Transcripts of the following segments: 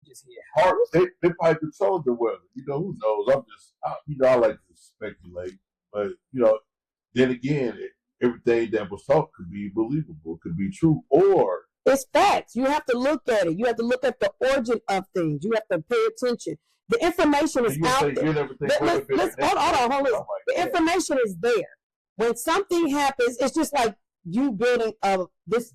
Just hear Or they probably control the weather. Who knows? I like to speculate, but then again, everything that was taught could be believable, could be true, or it's facts. You have to look at it. You have to look at the origin of things. You have to pay attention. The information is out there. Hold on. The information is there. When something happens, it's just like you building this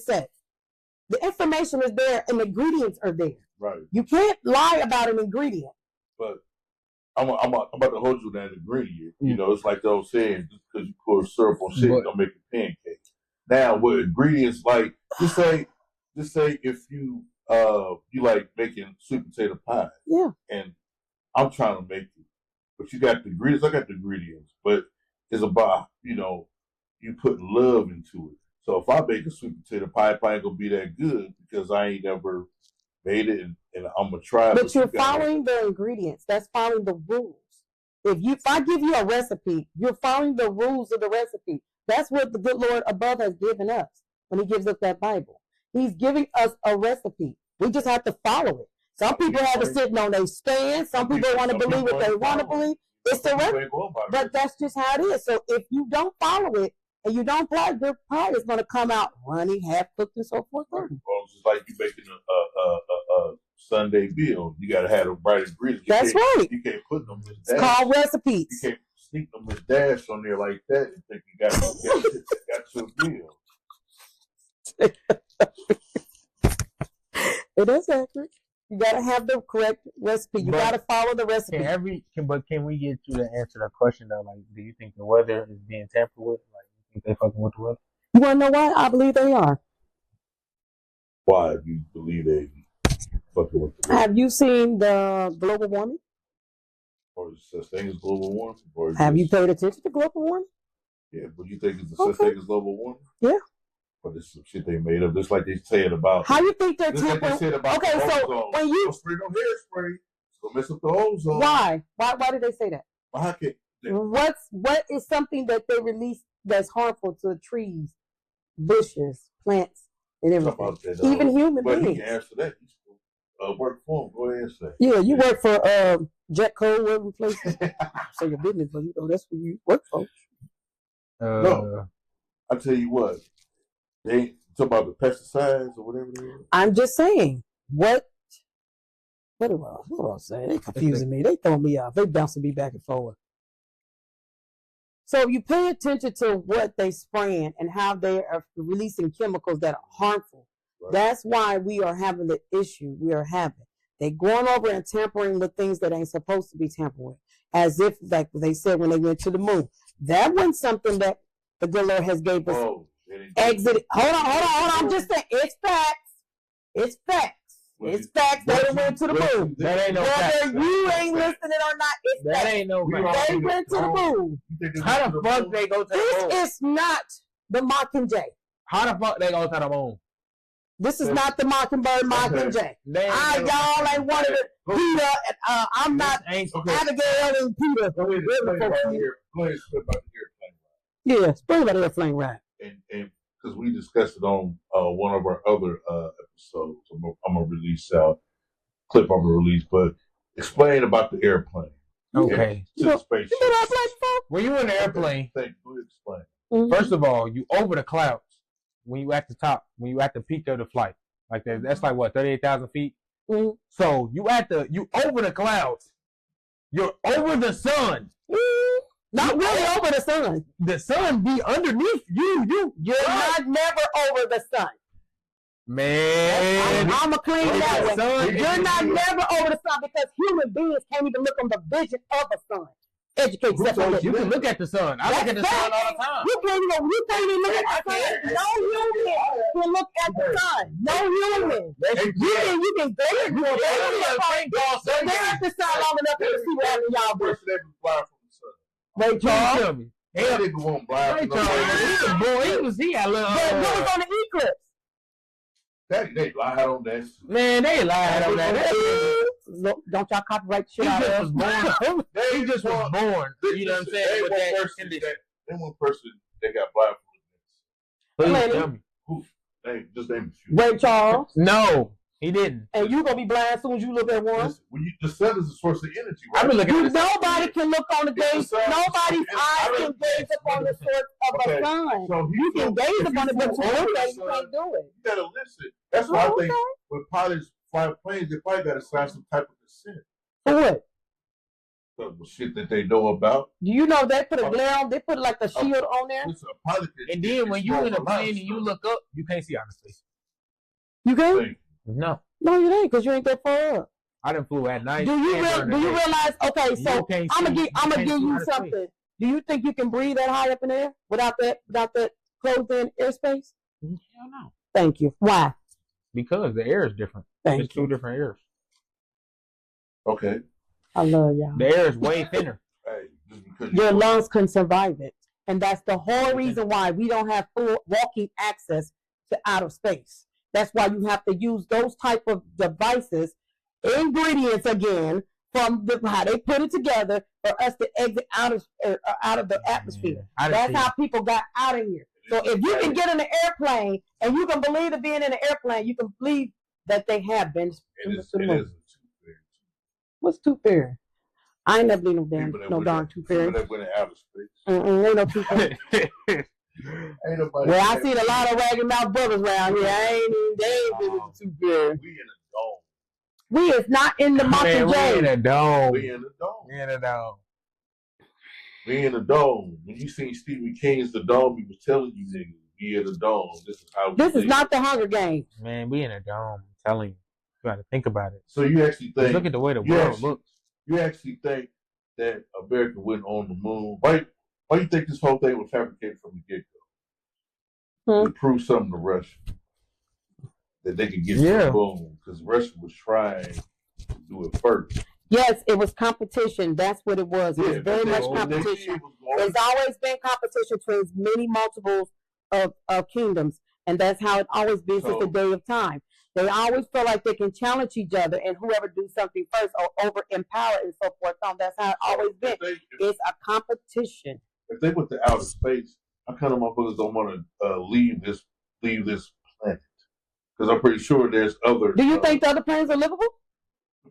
set. The information is there and the ingredients are there. Right. You can't lie about an ingredient. But I'm about to hold you that ingredient. It's like the old saying, just because you pour syrup on shit, don't make a pancake. Now, with ingredients like, just say if you like making sweet potato pie. Yeah. And I'm trying to make it, but you got the ingredients. I got the ingredients, but it's about you putting love into it. So if I make a sweet potato pie, it probably ain't gonna be that good because I ain't never made it, and I'm gonna try. But you're following the ingredients. That's following the rules. If I give you a recipe, you're following the rules of the recipe. That's what the good Lord above has given us when He gives us that Bible. He's giving us a recipe. We just have to follow it. Some people have to sit on their stand. Some people want to believe what they want to believe. It's the recipe, but that's just how it is. So if you don't follow it and you don't apply, your pie is going to come out runny, half cooked, and so forth. Well, it's just like you making a Sunday meal. You got to have the right ingredients. That's right. You can't put them in dash. It's called recipes. You can't sneak them in dash on there like that and think you got your meal. It is accurate. You gotta have the correct recipe. You gotta follow the recipe. Can we get to the answer to the question though? Like, do you think the weather is being tampered with? Like, you think they fucking with the weather? You wanna know why? I believe they are. Why do you believe they fucking with the weather? Have you seen the global warming? Or is such thing as global warming? Have you paid attention to global warming? Yeah, but you think it's such thing as global warming? Yeah. But this is some shit they made up, just like they said about. How you think they're tampering? Okay, so when you spray no hairspray, it's gonna mess up the ozone. Why? Why did they say that? How can what is something that they release that's harmful to trees, bushes, plants, and everything? Even human beings. But he can answer that. Work for him. Go ahead and say. Yeah, you work for Jet Cole, whatever place. Say your business, but that's what you work for. No, I tell you what. They ain't talking about the pesticides or whatever it is. I'm just saying. What do I say? They confusing me. They throwing me off. They bouncing me back and forward. So you pay attention to what they spraying and how they are releasing chemicals that are harmful. Right. That's why we are having the issue we are having. They going over and tampering with things that ain't supposed to be tampered with. As if, like they said when they went to the moon. That wasn't something that the good Lord has gave us. Exit. Hold on. I'm just saying, it's facts. It's facts. It's facts. They went to the moon. That ain't no fact. Whether you ain't listening or not, it's that facts. Ain't no fact. They went to the moon. How the fuck they go to the moon? This is not the Mockingjay. How the fuck they go to the moon? This is not the Mockingbird Mockingjay. Y'all ain't one of the Peter. I'm not Abigail and Peter. Go ahead, split about the airplane. Yeah, split about the airplane ride. And because we discussed it on one of our other episodes, I'm gonna release clip. I'm gonna release, but explain about the airplane. Okay. To space. When you in the airplane, explain. Mm-hmm. First of all, you over the clouds. When you at the top, when you at the peak of the flight, like that's like what 38,000 feet. Mm-hmm. So you over the clouds. You're over the sun. Mm-hmm. Not really over the sun. The sun be underneath you. You're not never over the sun. Man, I'm gonna claim that one. You're not never over the sun because human beings can't even look on the vision of the sun. Educate yourself. You can look at the sun. I look at the sun all the time. You can't even look at the sun. No human can look at the sun. No human. You can stare at the sun long enough to see what happened, y'all. Ray Charles. Tell me. That nigga won't blind. Ray Charles. He had a little. What was on the eclipse? They lied on that. Man, they lied on that. Look, don't y'all copyright shit he out just was born. He just was born. You know what I'm saying? They one person that got blind. Please tell me. Who? Just name a few. Ray Charles. No, he didn't. And you're gonna be blind as soon as you look at one. Listen, the sun is a source of energy, right? I've been looking at Nobody can look on the gaze. Nobody's eyes can gaze upon the source of a sun. So you can gaze upon it, but you can't do it. You gotta listen. That's why I think when pilots fly planes, they probably gotta sign some type of consent. For what? The shit that they know about. Do you know they put a glare on? They put like a shield on there. Listen, a pilot and then when you in a plane and you look up, you can't see out of space. You can't? No. No, you ain't, because you ain't that far up. I done flew at night. Do you realize? Okay, so I'm gonna give you something. Do you think you can breathe that high up in the air without that closed-in airspace? Hell no. Thank you. Why? Because the air is different. It's two different airs. Okay. I love y'all. The air is way thinner. Hey, just because your lungs couldn't survive it, and that's the whole reason why we don't have full walking access to outer space. That's why you have to use those type of devices, ingredients again, from how they put it together for us to exit out of the atmosphere. That's how people got out of here. So if you can get in an airplane and you can believe in being in an airplane, you can believe that they have been. What's Tooth Fairy? I ain't never been no darn Tooth Fairy. That went in outer space. Ain't no Tooth Fairy. Well, I seen a lot of ragged mouth brothers around here. They ain't been with the Tooth Fairy. We in a dome. We is not in the Mockingjay. We in a dome. We in a dome. We in a dome. We in a dome. When you seen Stephen King's The Dome, he was telling you niggas, we in a dome. This is how. This is not the Hunger Games. Man, we in a dome. I'm telling you. You got to think about it. So you actually think? Look at the way the world looks. You actually think that America went on the moon? Why you think this whole thing was fabricated from the get-go? To prove something to Russia that they could get to the moon, because Russia was trying to do it first. Yes, it was competition. That's what it was. It was very much competition. There's always been competition between many multiples of kingdoms, and that's how it always been since the day of time. They always feel like they can challenge each other, and whoever do something first or over empower and so forth. That's how it always been. It's a competition. If they went to outer space, how kind of motherfuckers don't want to leave this planet? Because I'm pretty sure there's other. Do you think the other planets are livable?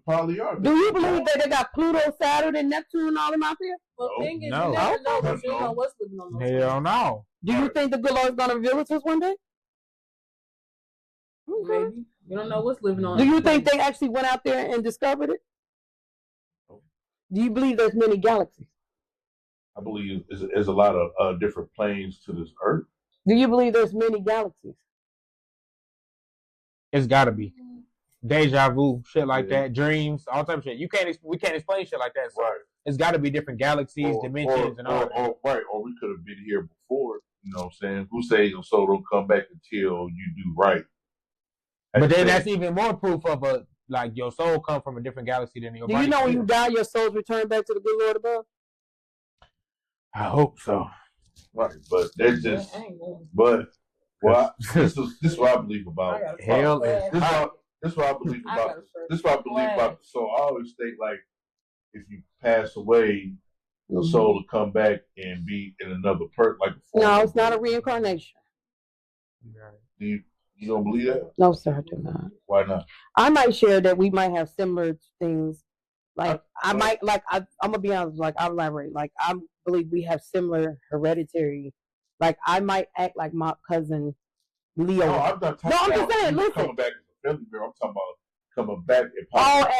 Probably are. Do you believe that they got Pluto, Saturn, and Neptune and all them out there? Well, thing is, you never know what's living on those. Hell no. Do you think the good Lord's going to reveal it to us one day? Maybe. You don't know what's living on. Do you think they actually went out there and discovered it? Do you believe there's many galaxies? I believe there's a lot of different planes to this Earth. Do you believe there's many galaxies? It's got to be. Deja vu, shit like that, dreams, all type of shit. We can't explain shit like that. So it's got to be different galaxies, dimensions, and all that. Or we could have been here before. You know what I'm saying? Who says your soul don't come back until you do right? But then that's even more proof of your soul come from a different galaxy than your body. Do you know when you die, your soul's return back to the good Lord above? I hope so. Right, but that's just. But this is what I believe about. Hell, this is what I believe about. This is what I believe about the soul. I always think like, if you pass away, your soul will come back and be in another person. No, it's not a reincarnation. You don't believe that? No, sir, I do not. Why not? I might share that we might have similar things. I'm gonna be honest. I'll elaborate. I believe we have similar hereditary. I might act like my cousin Leo. No, I'm not talking I'm just saying. Listen. Coming back as a family member. I'm talking about coming back.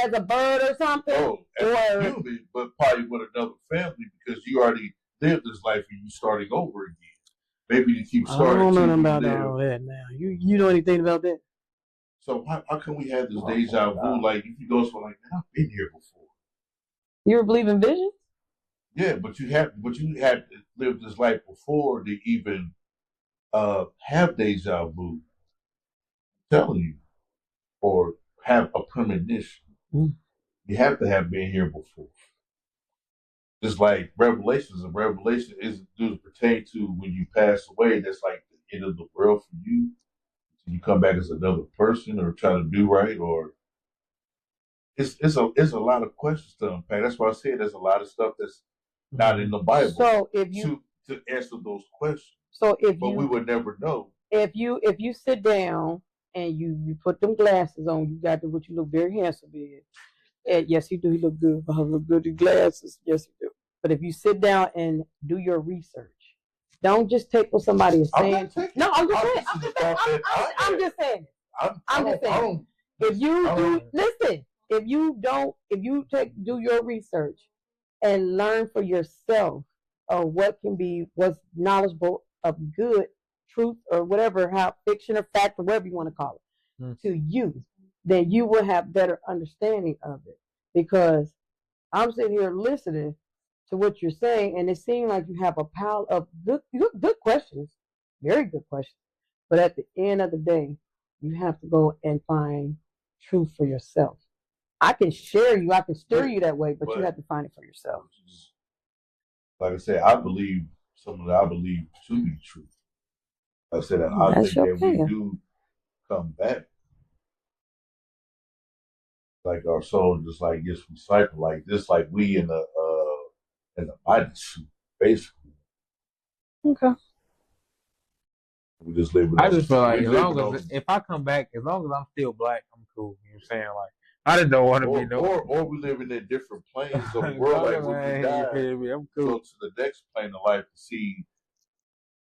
As a bird or something. As a human, but probably with another family, because you already lived this life and you starting over again. Maybe you keep starting. I don't know about all that now. You know anything about that? So how can we have this deja vu? Like, if you go somewhere like, man, I've been here before. You ever believe in visions? Yeah, but you have to live this life before to even have deja vu. I'm telling you, or have a premonition. You have to have been here before. Just like Revelations, and Revelation doesn't pertain to when you pass away. That's like the end of the world for you. You come back as another person, or try to do right, or it's a lot of questions to unpack. That's why I said there's a lot of stuff that's not in the Bible. So if you to answer those questions, but we would never know if you sit down and you put them glasses on, you got to what you look very handsome in. And yes, you do. You look good. I look good in glasses. Yes, you do. But if you sit down and do your research, don't just take what somebody is saying. No, I'm just saying. I'm just saying. I'm just saying. If you do, listen. If you do your research and learn for yourself what's knowledgeable of good, truth, or whatever, how fiction or fact or whatever you want to call it, to you, then you will have better understanding of it. Because I'm sitting here listening to what you're saying, and it seems like you have a pile of good questions, very good questions. But at the end of the day, you have to go and find truth for yourself. I can steer you that way, but you have to find it for yourself. Like I said, I believe some of that I believe to be true. I said that I think that we do come back. Like our soul just like gets recycled, like just like we in the body suit, basically. Okay. We just live. I just feel like if I come back, as long as I'm still black, I'm cool. You know what I'm saying? Like I just don't want to be or we live in different planes of the world. Like when we die, I'm cool. Go to the next plane of life to see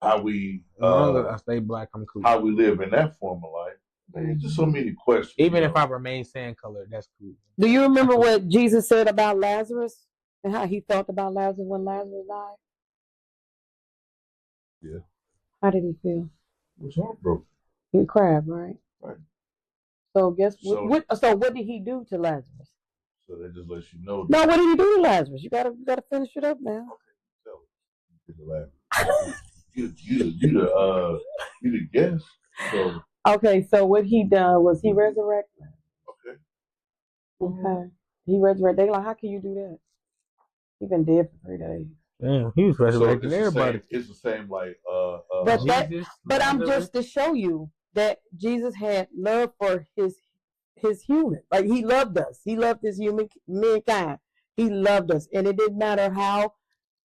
how we. As long as I stay black, I'm cool. How we live in that form of life. Man, just so many questions. Even if I remain sand colored, that's cool. Do you remember what Jesus said about Lazarus and how he felt about Lazarus when Lazarus died? Yeah. How did he feel? It was heartbroken. He cried, right? Right. So what did he do to Lazarus? So that just lets you know. No, what did he do to Lazarus? You gotta finish it up now. Okay, so you the guest. So. Okay, so what he done was he resurrected. Okay. He resurrected. They like, how can you do that? He been dead for 3 days. Damn, he was resurrecting everybody. It's the same like but I'm just to show you that Jesus had love for his human. Like he loved us. He loved his mankind. He loved us. And it didn't matter how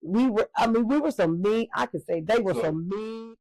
we were. I mean, we were some mean. I could say they were some mean